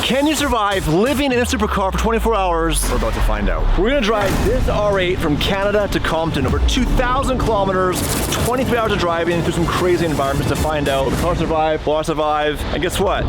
Can you survive living in a supercar for 24 hours? We're about to find out. We're gonna drive this R8 from Canada to Compton, over 2,000 kilometers, 23 hours of driving through some crazy environments to find out the car survive, will I survive, and guess what?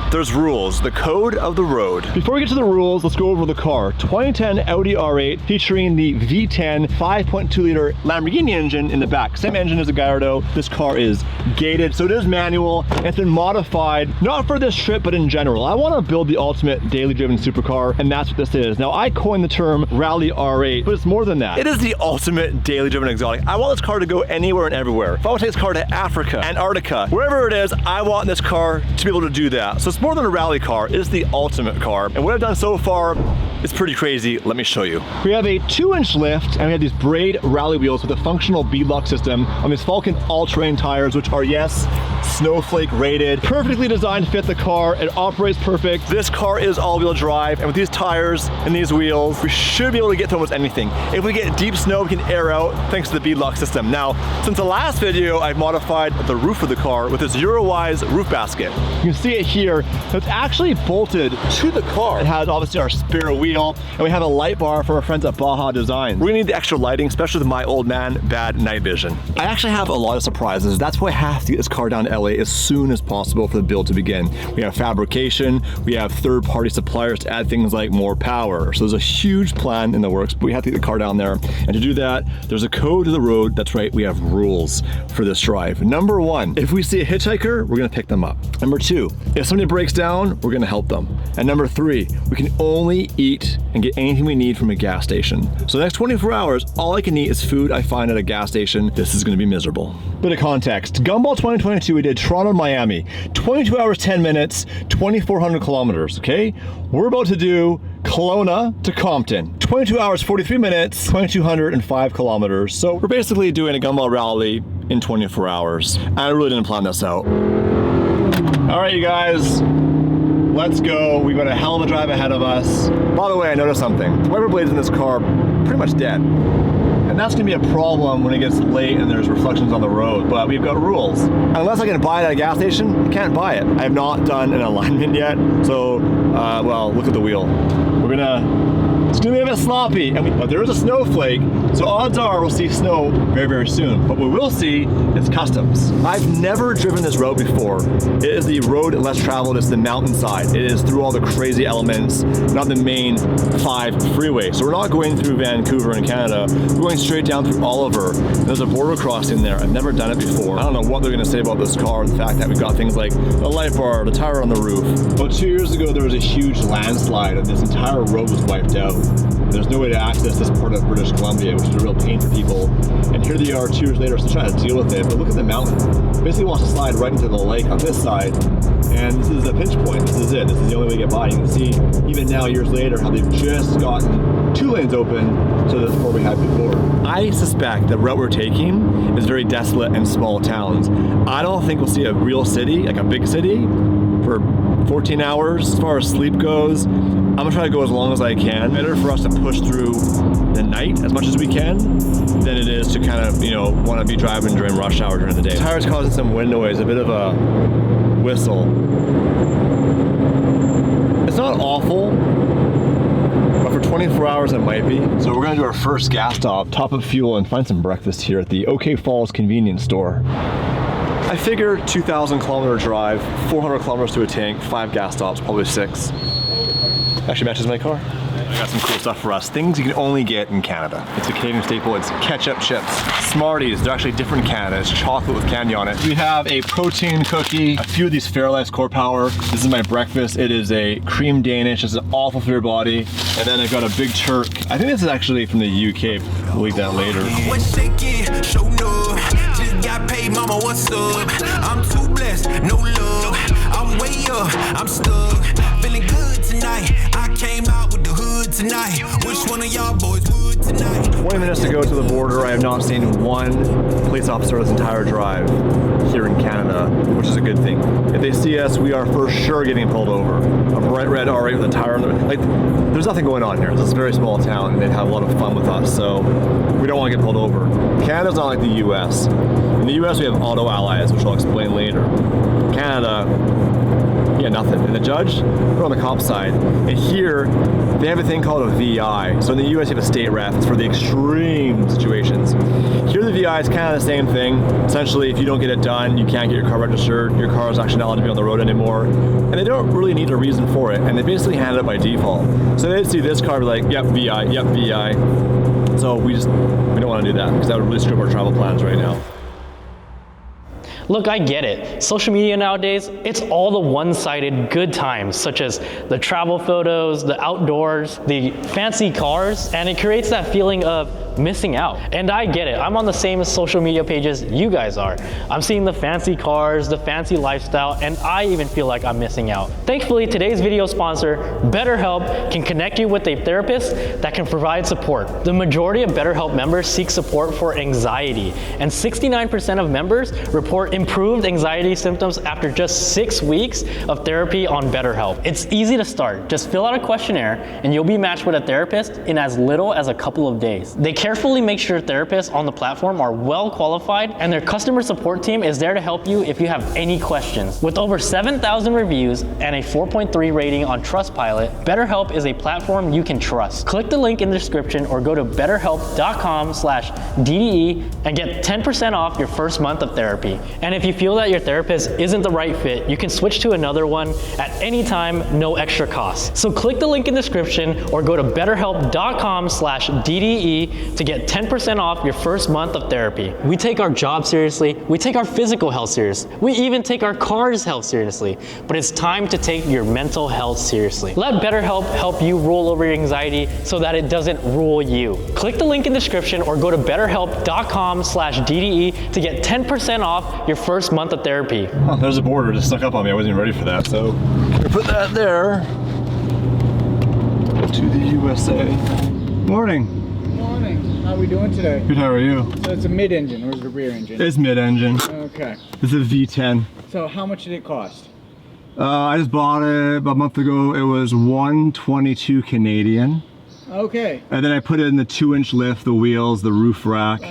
There's rules, the code of the road. Before we get to the rules, let's go over the car. 2010 Audi R8 featuring the V10 5.2 liter Lamborghini engine in the back. Same engine as the Gallardo. This car is gated, so it is manual. It's been modified, not for this trip, but in general. I want to build the ultimate daily driven supercar, and that's what this is. Now, I coined the term Rally R8, but it's more than that. It is the ultimate daily driven exotic. I want this car to go anywhere and everywhere. If I want to take this car to Africa, Antarctica, wherever it is, I want this car to be able to do that. So it's more than a rally car, it is the ultimate car. And what I've done so far is pretty crazy. Let me show you. We have a 2-inch lift, and we have these braid rally wheels with a functional beadlock system on these Falken all-terrain tires, which are, yes, snowflake rated, perfectly designed to fit the car. It operates perfect. This car is all-wheel drive, and with these tires and these wheels, we should be able to get to almost anything. If we get deep snow, we can air out thanks to the beadlock system. Now, since the last video, I've modified the roof of the car with this Eurowise roof basket. You can see it here. So it's actually bolted to the car. It has obviously our spare wheel, and we have a light bar for our friends at Baja Design. We're gonna need the extra lighting, especially with my old man bad night vision. I actually have a lot of surprises. That's why I have to get this car down to LA as soon as possible for the build to begin. We have fabrication, we have third-party suppliers to add things like more power. So there's a huge plan in the works, but we have to get the car down there. And to do that, there's a code to the road. That's right, we have rules for this drive. Number 1, if we see a hitchhiker, we're gonna pick them up. Number 2, if somebody breaks down, we're gonna help them. And number 3, we can only eat and get anything we need from a gas station. So the next 24 hours, all I can eat is food I find at a gas station. This is gonna be miserable. Bit of context, Gumball 2022, we did Toronto, Miami. 22 hours, 10 minutes, 2,400 kilometers, okay? We're about to do Kelowna to Compton. 22 hours, 43 minutes, 2,205 kilometers. So we're basically doing a Gumball rally in 24 hours. I really didn't plan this out. All right, you guys, let's go. We've got a hell of a drive ahead of us. By the way, I noticed something. The wiper blades in this car pretty much dead. And that's gonna be a problem when it gets late and there's reflections on the road, but we've got rules. Unless I can buy it at a gas station, I can't buy it. I have not done an alignment yet, so, well, look at the wheel. It's gonna be a bit sloppy, but there is a snowflake, so odds are we'll see snow very, very soon. But what we'll see is customs. I've never driven this road before. It is the road less traveled, it's the mountainside. It is through all the crazy elements, not the main 5 freeway. So we're not going through Vancouver in Canada, we're going straight down through Oliver. There's a border crossing there. I've never done it before. I don't know what they're gonna say about this car, the fact that we've got things like the light bar, the tire on the roof. About 2 years ago, there was a huge landslide and this entire road was wiped out. There's no way to access this part of British Columbia, which is a real pain for people. And here they are 2 years later, still trying to deal with it. But look at the mountain. Basically wants to slide right into the lake on this side. And this is a pinch point. This is it. This is the only way to get by. You can see even now, years later, how they've just gotten 2 lanes open to the 4 we had before. I suspect the route we're taking is very desolate and small towns. I don't think we'll see a real city, like a big city, for 14 hours. As far as sleep goes, I'm gonna try to go as long as I can. Better for us to push through the night as much as we can than it is to kind of, want to be driving during rush hour during the day. The tire's causing some wind noise, a bit of a whistle. It's not awful, but for 24 hours it might be. So we're gonna do our first gas stop, top up fuel, and find some breakfast here at the OK Falls convenience store. I figure 2,000 kilometer drive, 400 kilometers to a tank, 5 gas stops, probably 6. Actually matches my car. I got some cool stuff for us. Things you can only get in Canada. It's a Canadian staple. It's ketchup chips. Smarties, they're actually different in Canada. It's chocolate with candy on it. We have a protein cookie, a few of these Fairlife's Core Power. This is my breakfast. It is a cream Danish. It's awful for your body. And then I've got a Big Turk. I think this is actually from the UK. We'll leave that later. Just got paid, mama, what's up? I'm too blessed, no love. I'm way up, I'm stuck. Feeling good tonight. I came out with the hood tonight. Which one of y'all boys would tonight? 20 minutes to go to the border. I have not seen one police officer this entire drive here in Canada, which is a good thing. If they see us, we are for sure getting pulled over. A bright red R8 with a tire on the, there's nothing going on here. This is a very small town and they'd have a lot of fun with us, so we don't want to get pulled over. Canada's not like the US. In the US, we have auto allies, which I'll explain later. Canada, You got nothing. And the judge, we're on the cop side. And here, they have a thing called a VI. So in the US, you have a state rep. It's for the extreme situations. Here, the VI is kind of the same thing. Essentially, if you don't get it done, you can't get your car registered. Your car is actually not allowed to be on the road anymore. And they don't really need a reason for it. And they basically hand it by default. So they'd see this car, be like, yep, VI, yep, VI. So we don't want to do that because that would really screw up our travel plans right now. Look, I get it. Social media nowadays, it's all the one-sided good times, such as the travel photos, the outdoors, the fancy cars, and it creates that feeling of missing out. And I get it. I'm on the same social media pages you guys are. I'm seeing the fancy cars, the fancy lifestyle, and I even feel like I'm missing out. Thankfully, today's video sponsor, BetterHelp, can connect you with a therapist that can provide support. The majority of BetterHelp members seek support for anxiety, and 69% of members report improved anxiety symptoms after just 6 weeks of therapy on BetterHelp. It's easy to start. Just fill out a questionnaire and you'll be matched with a therapist in as little as a couple of days. They carefully make sure therapists on the platform are well qualified, and their customer support team is there to help you if you have any questions. With over 7,000 reviews and a 4.3 rating on Trustpilot, BetterHelp is a platform you can trust. Click the link in the description or go to betterhelp.com/DDE and get 10% off your first month of therapy. And if you feel that your therapist isn't the right fit, you can switch to another one at any time, no extra cost. So click the link in the description or go to betterhelp.com/DDE to get 10% off your first month of therapy. We take our job seriously, we take our physical health seriously, we even take our car's health seriously, but it's time to take your mental health seriously. Let BetterHelp help you roll over your anxiety so that it doesn't rule you. Click the link in the description or go to betterhelp.com/DDE to get 10% off your first month of therapy. Oh, there's a border just stuck up on me. I wasn't even ready for that, so we put that there. To the USA. Morning. How are we doing today? Good, how are you? So it's a mid-engine, or is it a rear engine? It's mid-engine. Okay. This is a V10. So how much did it cost? I just bought it about a month ago. It was $122 Canadian. Okay. And then I put it in the 2-inch lift, the wheels, the roof rack.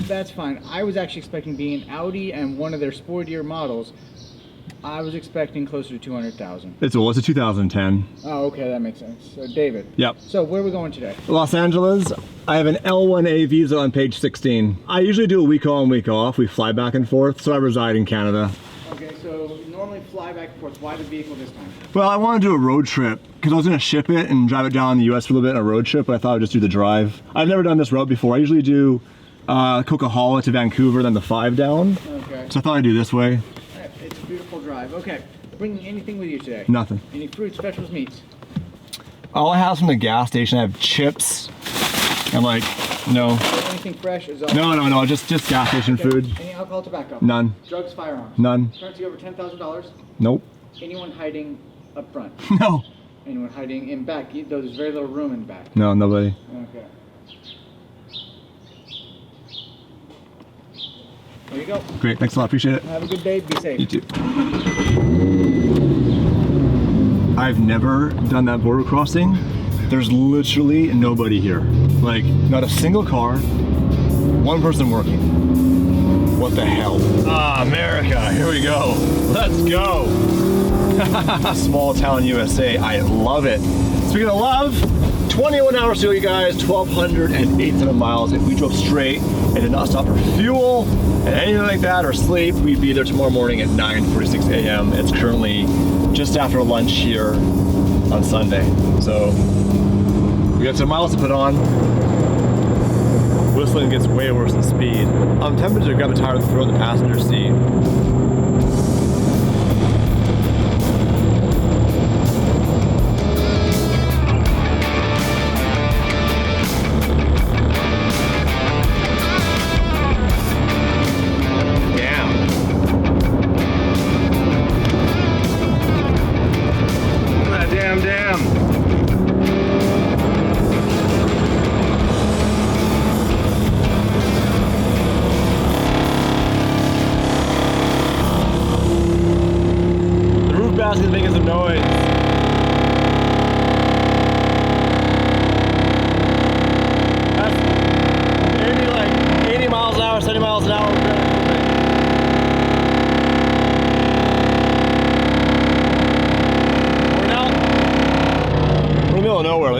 That's fine. I was actually expecting being Audi and one of their sportier models. I was expecting closer to 200,000. It's a 2010. Oh, okay, that makes sense. So David. Yep. So where are we going today? Los Angeles. I have an L1A visa on page 16. I usually do a week on, week off. We fly back and forth, so I reside in Canada. Okay, so normally fly back and forth. Why the vehicle this time? Well, I want to do a road trip because I was going to ship it and drive it down in the US for a little bit on a road trip, but I thought I'd just do the drive. I've never done this route before. I usually do Coquihalla to Vancouver, then the 5 down. Okay. So I thought I'd do this way. It's a beautiful drive. Okay. Bringing anything with you today? Nothing. Any fruits, vegetables, meats? All I have from the gas station, I have chips. I'm like, no. Anything fresh? Is No, just gas station food. Any alcohol, tobacco? None. Drugs, firearms? None. Currency over $10,000? Nope. Anyone hiding up front? No. Anyone hiding in back? Though there's very little room in back. No, nobody. Okay. There you go. Great, thanks a lot, appreciate it. Have a good day, be safe. You too. I've never done that border crossing. There's literally nobody here. Like, not a single car, one person working. What the hell? Ah, America, here we go. Let's go. Small town USA, I love it. Speaking of love, 21 hours to go, you guys, 1,287 miles. If we drove straight and did not stop for fuel and anything like that or sleep, we'd be there tomorrow morning at 9:46 a.m. It's currently just after lunch here on Sunday. So we got some miles to put on. Whistling gets way worse than speed. I'm tempted to grab a tire and throw in the passenger seat. Is making some noise. That's maybe like 80 miles an hour, 70 miles an hour.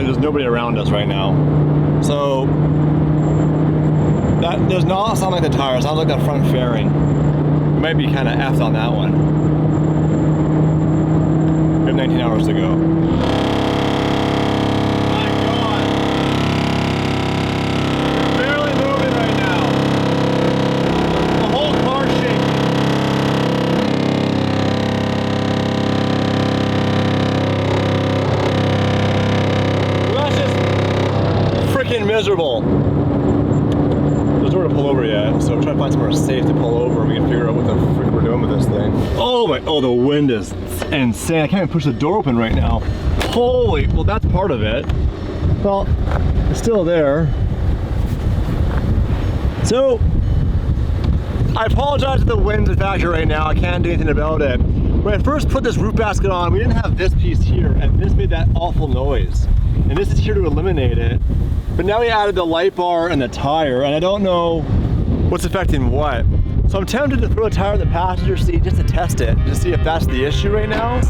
like there's nobody around us right now. So that does not sound like the tire. It sounds like that front fairing. It might be kind of effed on that one. We have 19 hours to go. My God. We're barely moving right now. The whole car's shaking. Miserable. There's nowhere to pull over yet, so I'm trying to find somewhere safe to pull over and we can figure out what the frick we're doing with this thing. Oh my, oh, the wind is insane. I can't even push the door open right now. Holy, well, that's part of it. Well, it's still there. So, I apologize if the wind's a factor right now. I can't do anything about it. When I first put this roof basket on, we didn't have this piece here, and this made that awful noise. And this is here to eliminate it. But now we added the light bar and the tire, and I don't know what's affecting what. So I'm tempted to throw a tire in the passenger seat just to test it, to see if that's the issue right now.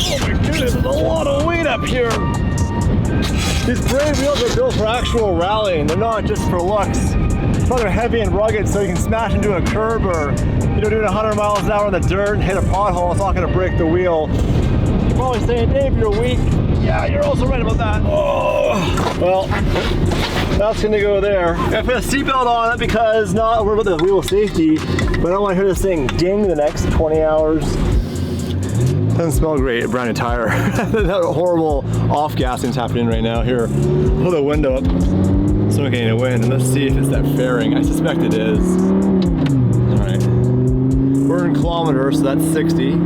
Oh my goodness, there's a lot of weight up here. These brake wheels are built for actual rallying. They're not just for looks. It's why they're heavy and rugged, so you can smash into a curb or, you know, doing 100 miles an hour in the dirt and hit a pothole. It's not going to break the wheel. You're probably saying, Dave, you're weak. Yeah, you're also right about that. Oh, well, that's going to go there. I put a seatbelt on it because not worried about the wheel safety, but I don't want to hear this thing ding the next 20 hours. Doesn't smell great, a brand new tire. That horrible off-gassing is happening right now. Here, pull the window up so I'm getting a wind, and let's see if it's that fairing. I suspect it is. All right. We're in kilometers, so that's 60.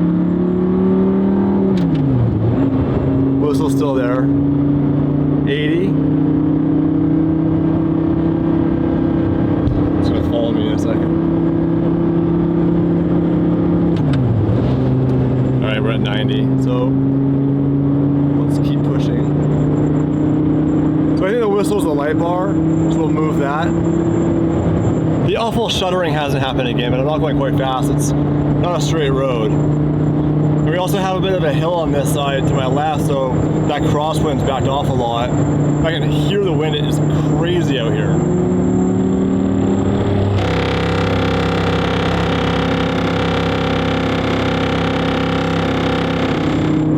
Whistle's still there. 80. It's gonna follow me in a second. All right, we're at 90. So let's keep pushing. So I think the whistle's the light bar, so we'll move that. The awful shuddering hasn't happened again, but I'm not going quite fast. It's not a straight road. And we also have a bit of a hill on this side to my left, so that crosswind's backed off a lot. I can hear the wind, it is crazy out here.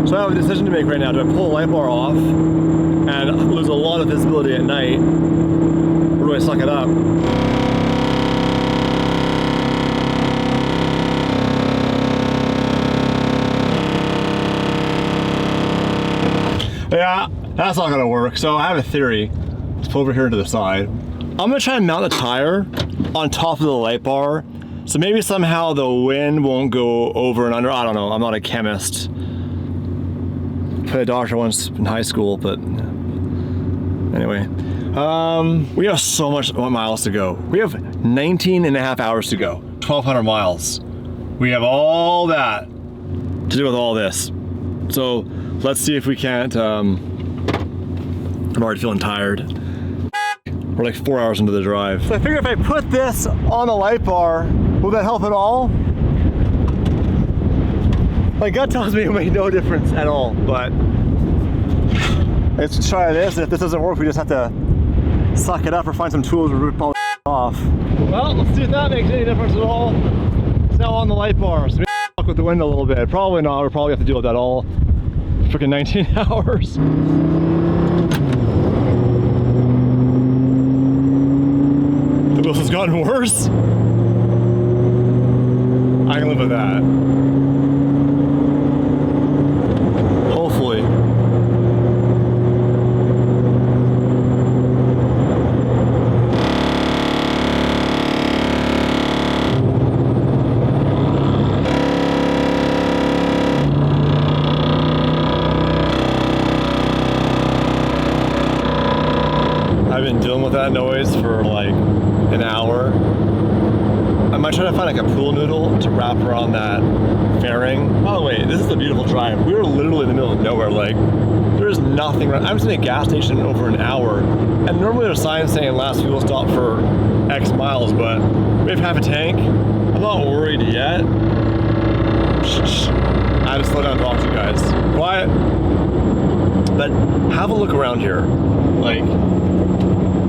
So I have a decision to make right now. Do I pull the light bar off and lose a lot of visibility at night, or do I suck it up? Yeah, that's not gonna work. So I have a theory. Let's pull over here to the side. I'm gonna try and mount the tire on top of the light bar. So maybe somehow the wind won't go over and under. I don't know, I'm not a chemist. Played a doctor once in high school, but anyway. We have so much miles to go. We have 19 and a half hours to go, 1,200 miles. We have all that to do with all this. So let's see if we can't, I'm already feeling tired. We're like 4 hours into the drive. So I figure if I put this on the light bar, will that help at all? My gut tells me it made no difference at all, but let's try this. And if this doesn't work, we just have to suck it up or find some tools to rip all off. Well, let's see if that makes any difference at all. It's now on the light bar, so maybe fuck with the wind a little bit. Probably not. We'll probably have to deal with that all freaking 19 hours. The wheel has gotten worse. I can live with that. Hopefully. I've been dealing with that noise for like an hour. I might try to find like a pool noodle to wrap around that fairing. By the way, this is a beautiful drive. We were literally in the middle of nowhere. Like, there's nothing around. I was in a gas station over an hour, and normally there's signs saying last fuel stop for X miles, but we have half a tank. I'm not worried yet. shh. I had to slow down and talk to you guys. Quiet. But have a look around here. Like,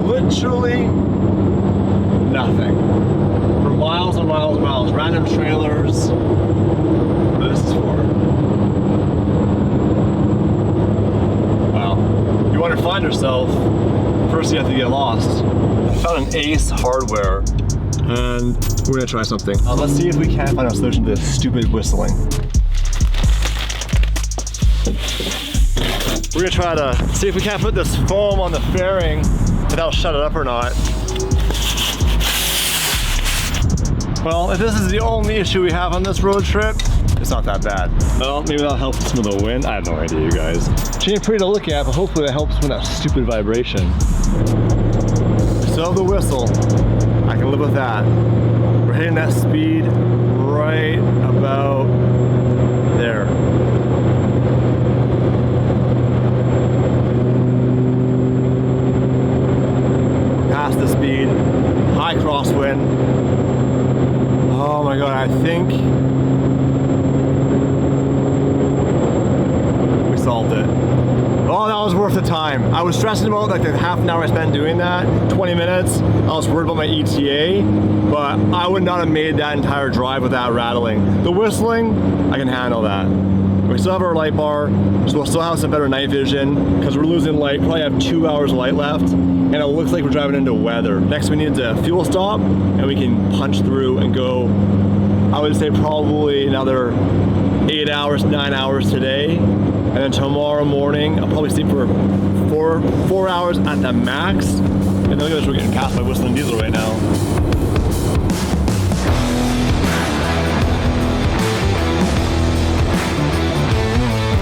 literally nothing. For miles and miles and miles. Random trailers. What is this for? Wow. If you want to find yourself, first you have to get lost. I found an Ace Hardware, and we're gonna try something. Let's see if we can find a solution to this stupid whistling. We're gonna try to see if we can't put this foam on the fairing, if that'll shut it up or not. Well, if this is the only issue we have on this road trip, it's not that bad. Well, maybe that'll help some of the wind. I have no idea, you guys. She ain't pretty to look at, but hopefully that helps with that stupid vibration. Still have the whistle. I can live with that. We're hitting that speed right about there. Past the speed, high crosswind. Oh my God, I think we solved it. Oh, that was worth the time. I was stressing about like the half an hour I spent doing that, 20 minutes. I was worried about my ETA, but I would not have made that entire drive with that rattling. The whistling, I can handle that. We still have our light bar, so we'll still have some better night vision because we're losing light, probably have 2 hours of light left, and it looks like we're driving into weather. Next we need to fuel stop, and we can punch through and go, I would say probably another 8 hours, 9 hours today, and then tomorrow morning, I'll probably sleep for four hours at the max, and then look at this, we're getting passed by whistling diesel right now.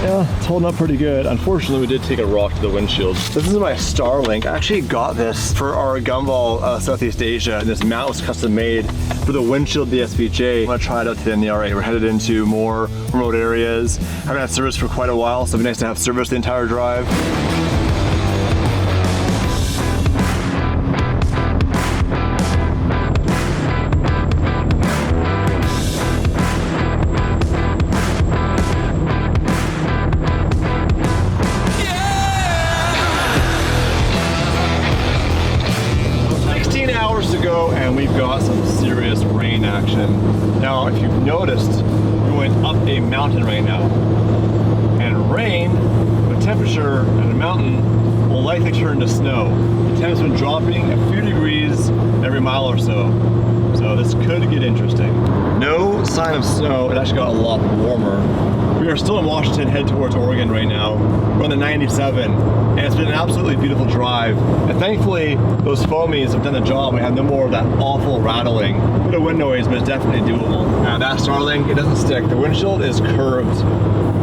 Yeah, it's holding up pretty good. Unfortunately, we did take a rock to the windshield. This is my Starlink. I actually got this for our Gumball Southeast Asia, and this mount was custom made for the windshield DSVJ. I'm gonna try it out today in the R8. We're headed into more remote areas. I haven't had service for quite a while, so it'd be nice to have service the entire drive. 16 hours to go, and we've got some serious rain action. Now, if you've noticed, we're going up a mountain right now. And rain, with temperature at a mountain, will likely turn to snow. The temp's been dropping a few degrees every mile or so. So this could get interesting. No sign of snow. It actually got a lot warmer. We are still in Washington, head towards Oregon right now. We're on the 97, and it's been an absolutely beautiful drive. And thankfully, those foamies have done the job. We have no more of that awful rattling. A bit of wind noise, but it's definitely doable. Now that Starlink, it doesn't stick. The windshield is curved,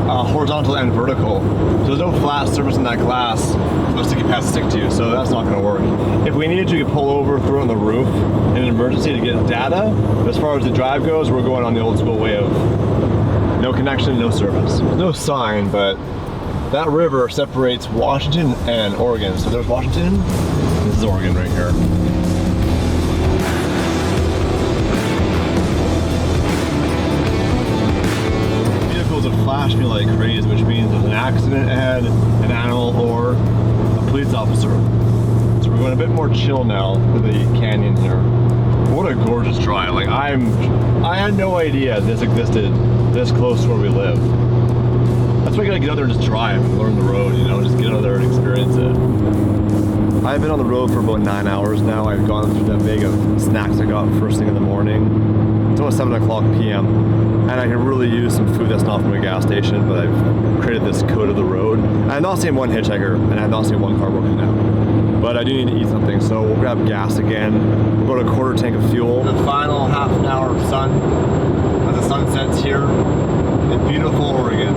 horizontal and vertical. So there's no flat surface in that glass for the sticky pads to stick to, so that's not gonna work. If we needed to, we could pull over, throw it on the roof in an emergency to get data. But as far as the drive goes, we're going on the old school way of no connection, no service. No sign, but that river separates Washington and Oregon. So there's Washington, this is Oregon right here. Vehicles would flash me like crazy, which means there's an accident ahead, an animal, or a police officer. So we're going a bit more chill now for the canyon here. What a gorgeous drive. Like I had no idea this existed this close to where we live. That's why you gotta get out there and just drive and learn the road, you know, just get out there and experience it. I've been on the road for about 9 hours now. I've gone through that bag of snacks I got first thing in the morning. It's almost 7 o'clock p.m. and I can really use some food that's not from a gas station, but I've created this code of the road. I've not seen one hitchhiker, and I've not seen one car broken down. But I do need to eat something, so we'll grab gas again. We'll go to a quarter tank of fuel. The final half an hour of sun as the sun sets here in beautiful Oregon.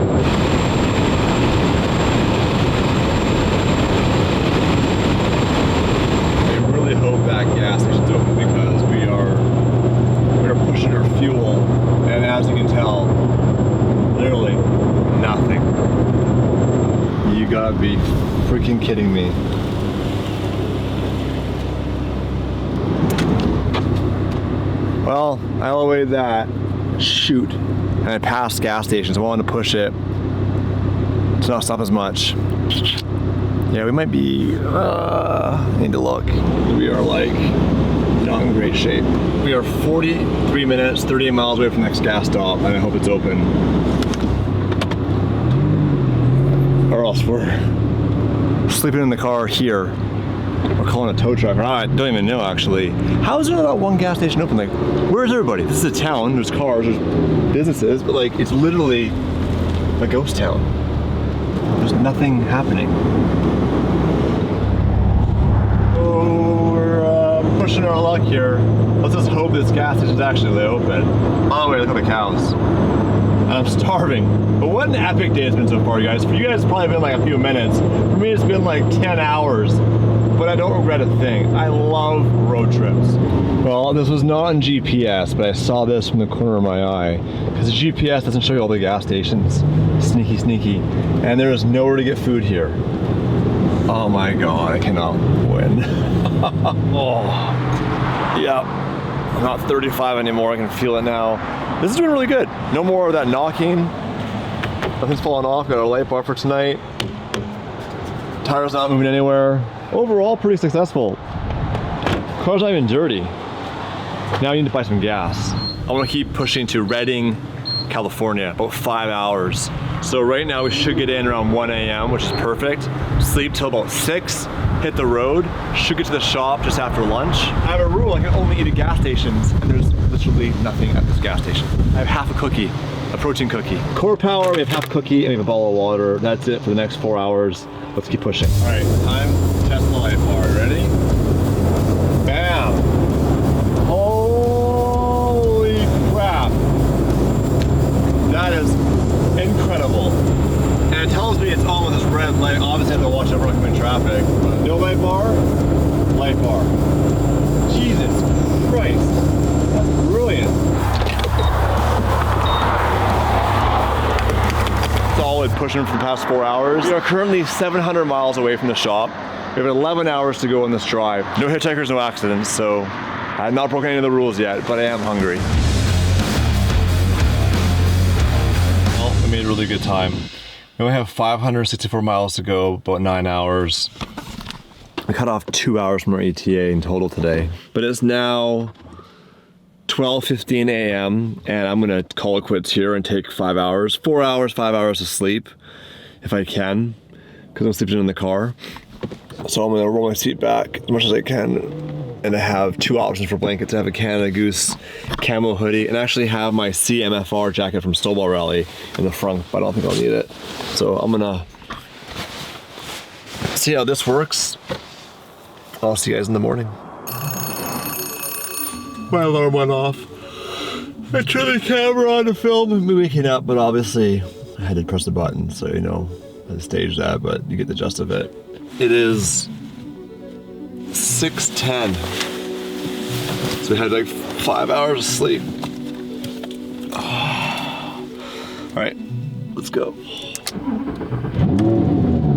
I really hope that gas station's open because we're pushing our fuel, and as you can tell, literally nothing. You gotta be freaking kidding me. Well, I'll await that. shoot. And I passed gas stations. I wanted to push it to not stop as much. Yeah, we might be, need to look. We are like not in great shape. We are 43 minutes, 38 miles away from the next gas stop, and I hope it's open. Or else we're sleeping in the car here. We're calling a tow truck. I don't even know actually. How is there not one gas station open? Like, where's everybody? This is a town, there's cars, there's businesses, but like, it's literally a ghost town. There's nothing happening. Oh, we're pushing our luck here. Let's just hope this gas station's actually open. By the way, look at the cows. I'm starving. But what an epic day it's been so far, you guys. For you guys, it's probably been like a few minutes. For me, it's been like 10 hours. But I don't regret a thing. I love road trips. Well, this was not on GPS, but I saw this from the corner of my eye. Because the GPS doesn't show you all the gas stations. Sneaky, sneaky. And there is nowhere to get food here. Oh my God, I cannot win. Oh, yeah. I'm not 35 anymore, I can feel it now. This is doing really good. No more of that knocking. Nothing's falling off. Got our light bar for tonight. Tires not moving anywhere. Overall, pretty successful. Car's not even dirty. Now I need to buy some gas. I want to keep pushing to Redding, California, about 5 hours. So right now we should get in around 1 a.m., which is perfect. Sleep till about 6, hit the road, should get to the shop just after lunch. I have a rule, I can only eat at gas stations, and there's literally nothing at this gas station. I have half a cookie, a protein cookie. Core power, we have half a cookie, and we have a bottle of water. That's it for the next 4 hours. Let's keep pushing. All right, time to test the light bar. Ready? Bam! Holy crap! That is incredible. And it tells me it's on with this red light. Obviously I have to watch out for oncoming traffic. No light bar, light bar. Jesus Christ. That's brilliant. Solid pushing for the past 4 hours. We are currently 700 miles away from the shop. We have 11 hours to go on this drive. No hitchhikers, no accidents, so I have not broken any of the rules yet, but I am hungry. Well, we made a really good time. We only have 564 miles to go, about 9 hours. I cut off 2 hours from our ETA in total today. But it's now 12:15 a.m. and I'm gonna call it quits here and take 5 hours, 4 hours, 5 hours of sleep, if I can, because I'm sleeping in the car. So I'm gonna roll my seat back as much as I can, and I have 2 options for blankets. I have a Canada Goose camo hoodie, and I actually have my CMFR jacket from Snowball Rally in the front, but I don't think I'll need it. So I'm gonna see how this works. I'll see you guys in the morning. My alarm went off. I turned the camera on to film me waking up, but obviously I had to press the button, so you know, I had to stage that, but you get the gist of it. It is 6:10. So we had like 5 hours of sleep. All right, let's go.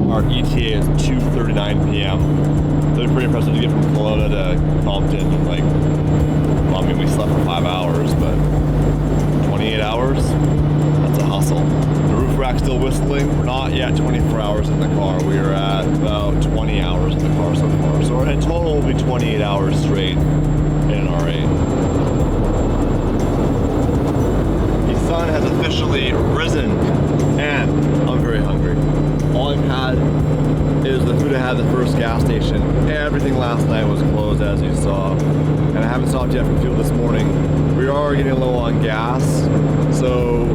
Our ETA is 2:39 p.m. So it's pretty impressive to get from Kelowna to Compton in like, well, I mean, we slept for 5 hours, but 28 hours, that's a hustle. The roof rack's still whistling. We're not yet 24 hours in the car. We are at about 20 hours in the car so far. So in total, we'll be 28 hours straight in an R8. The sun has officially risen, and I'm very hungry. All I've had is the food I had at the first gas station. Everything last night was closed, as you saw. And I haven't stopped yet for fuel this morning. We are getting low on gas, so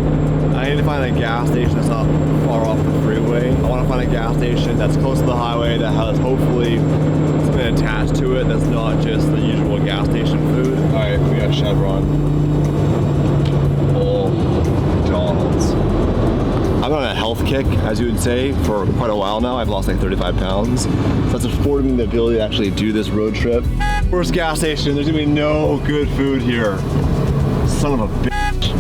I need to find a gas station that's not far off the freeway. I want to find a gas station that's close to the highway that has hopefully something attached to it that's not just the usual gas station food. All right, we got Chevron. Oh, McDonald's. I'm on a health kick, as you would say, for quite a while now. I've lost like 35 pounds. So that's afforded me the ability to actually do this road trip. First gas station, there's gonna be no good food here. Son of a bitch.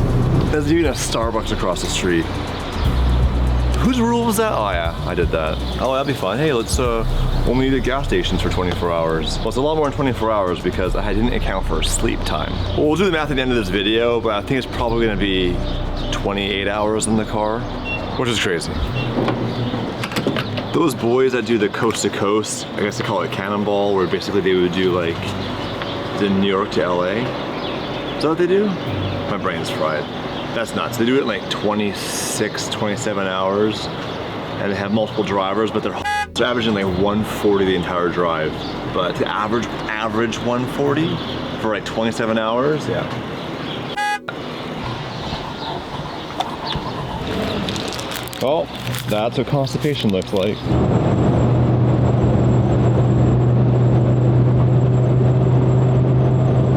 There's even a Starbucks across the street. Whose rule was that? Oh yeah, I did that. Oh, that'd be fun. Hey, let's only do gas stations for 24 hours. Well, it's a lot more than 24 hours because I didn't account for sleep time. Well, we'll do the math at the end of this video, but I think it's probably gonna be 28 hours in the car, which is crazy. Those boys that do the coast to coast, I guess they call it cannonball, where basically they would do like the New York to LA. Is that what they do? My brain's fried. That's nuts. They do it in like 26, 27 hours, and they have multiple drivers, but they're averaging like 140 the entire drive. But to average 140 for like 27 hours, yeah. Well, that's what constipation looks like.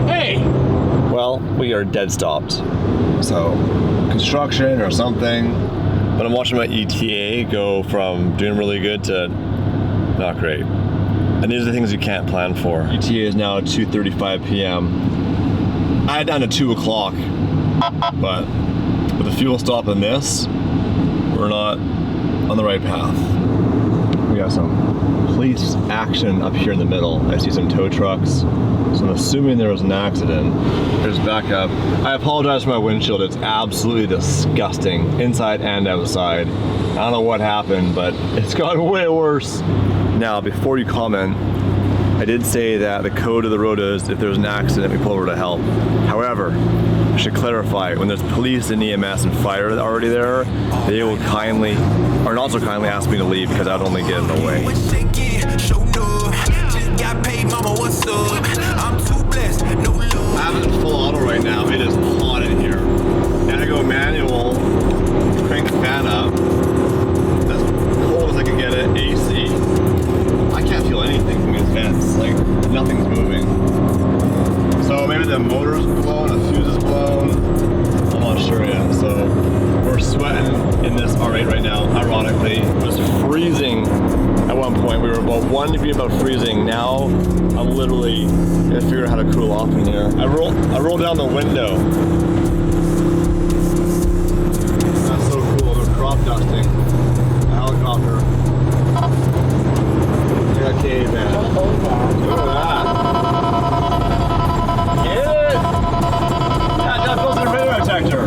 Hey! Well, we are dead stopped. So, construction or something. But I'm watching my ETA go from doing really good to not great. And these are the things you can't plan for. ETA is now 2:35 p.m. I had down to 2 o'clock, but with the fuel stop in this, we're not on the right path. We got some police action up here in the middle. I see some tow trucks, so I'm assuming there was an accident. There's backup. I apologize for my windshield. It's absolutely disgusting, inside and outside. I don't know what happened, but it's gotten way worse. Now, before you comment, I did say that the code of the road is if there's an accident, we pull over to help. However, I should clarify, when there's police and EMS and fire already there, they will kindly, or not so kindly, ask me to leave because I'd only get in the way. I'm in full auto right now. It is hot in here. And I go manual, crank the fan up, as cold as I can get it, AC. I can't feel anything from these vents, like nothing's moving. So maybe the motor's blown, the fuse is blown, I'm not sure yet. So we're sweating in this R8 right now, ironically. It was freezing at one point. We were about 1 degree above freezing. Now I'm literally gonna figure out how to cool off in here. I roll down the window. That's so cool, they're crop dusting. A helicopter. Okay, man. Look at that. Get it? Yeah, that goes in the radar detector.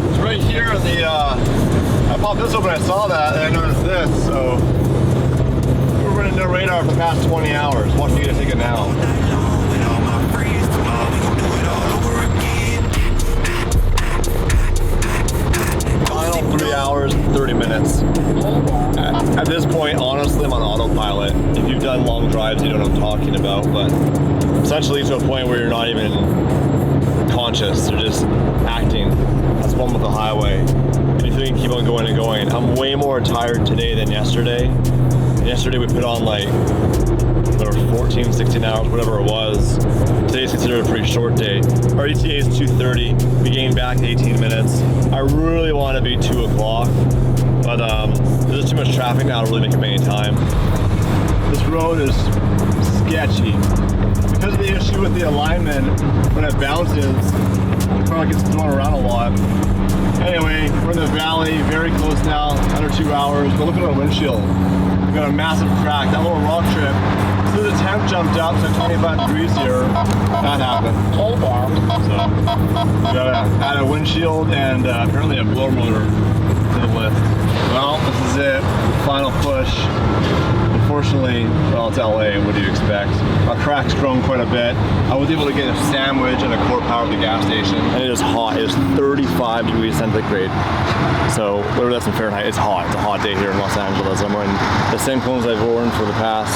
It's right here in the, I popped this open, I saw that, and I noticed this, so. We're running no radar for the past 20 hours. Watch me get a ticket now. Final 3 hours and 30 minutes. At this point, honestly, I'm on autopilot. If you've done long drives, you know what I'm talking about, but essentially to a point where you're not even conscious, you're just acting. That's one with the highway. And you think you keep on going and going. I'm way more tired today than yesterday. And yesterday we put on like, whatever, 14, 16 hours, whatever it was. Today's considered a pretty short day. Our ETA is 2:30. We gained back 18 minutes. I really want to be 2 o'clock, but there's just too much traffic now to really make it any time. This road is sketchy. Because of the issue with the alignment, when it bounces, the car gets thrown around a lot. Anyway, we're in the valley, very close now, under 2 hours, but look at our windshield. We've got a massive crack. That little rock trip, as soon as the temp jumped up to 25 degrees here, that happened. So, we gotta add a windshield and apparently a blower motor to the lift. Well, this is it, final push. Unfortunately, well, it's LA, what do you expect? Our crack's grown quite a bit. I was able to get a sandwich and a core power at the gas station. And it is hot, it is 35 degrees centigrade. So, whatever that's in Fahrenheit, it's hot. It's a hot day here in Los Angeles. I'm wearing the same clothes I've worn for the past,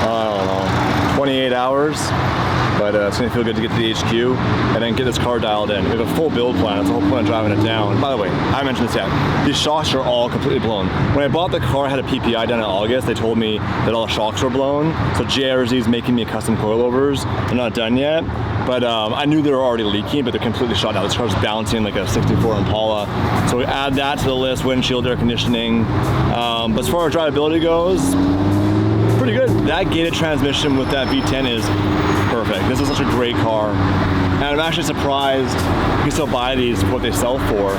I don't know, 28 hours. But it's gonna feel good to get to the HQ and then get this car dialed in. We have a full build plan. That's the whole point of driving it down. By the way, I mentioned this yet. These shocks are all completely blown. When I bought the car, I had a PPI done in August. They told me that all the shocks were blown. So JRZ is making me custom coilovers. They're not done yet. But I knew they were already leaking, but they're completely shot out. This car's bouncing like a 64 Impala. So we add that to the list, windshield, air conditioning. But as far as drivability goes, pretty good. That gated transmission with that V10 is perfect. This is such a great car. And I'm actually surprised you can still buy these for what they sell for.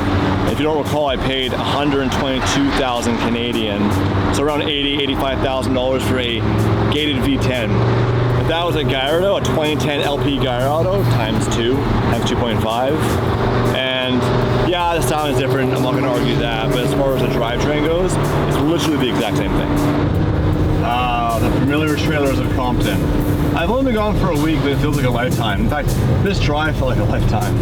If you don't recall, I paid 122,000 Canadian, so around $80,000, $85,000 for a gated V10. If that was a Gallardo, a 2010 LP Gallardo, times 2.5. And yeah, the sound is different, I'm not gonna argue that, but as far as the drivetrain goes, it's literally the exact same thing. Ah, the familiar trailers of Compton. I've only been gone for a week, but it feels like a lifetime. In fact, this drive felt like a lifetime.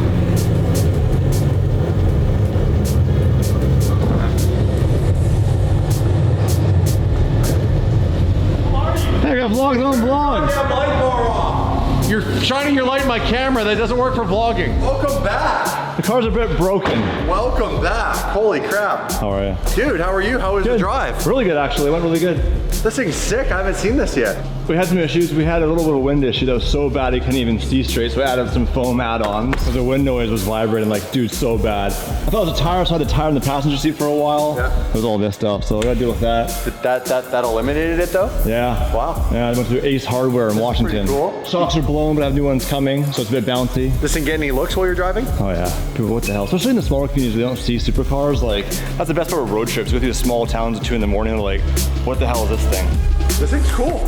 Hey, I got vlogs on vlogs. You're shining your light in my camera. That doesn't work for vlogging. Welcome back. The car's a bit broken. Welcome back. Holy crap. How are you? Dude, how are you? How was the drive? Really good, actually. It went really good. This thing's sick. I haven't seen this yet. We had some issues. We had a little bit of wind issue that was so bad you couldn't even see straight, so we added some foam add-ons. So the wind noise was vibrating like, dude, so bad. I thought it was a tire, so I had the tire in the passenger seat for a while. Yeah. It was all messed up, so I gotta deal with that. That eliminated it though? Yeah. Wow. Yeah, I went through Ace Hardware in Washington. pretty cool. Shocks are blown, but I have new ones coming, so it's a bit bouncy. This thing get any looks while you're driving? Oh yeah. People, what the hell? Especially in the smaller communities, we don't see supercars. Like, that's the best part of road trips. You go through the small towns at 2 in the morning, and they're like, what the hell is this thing? This thing's cool.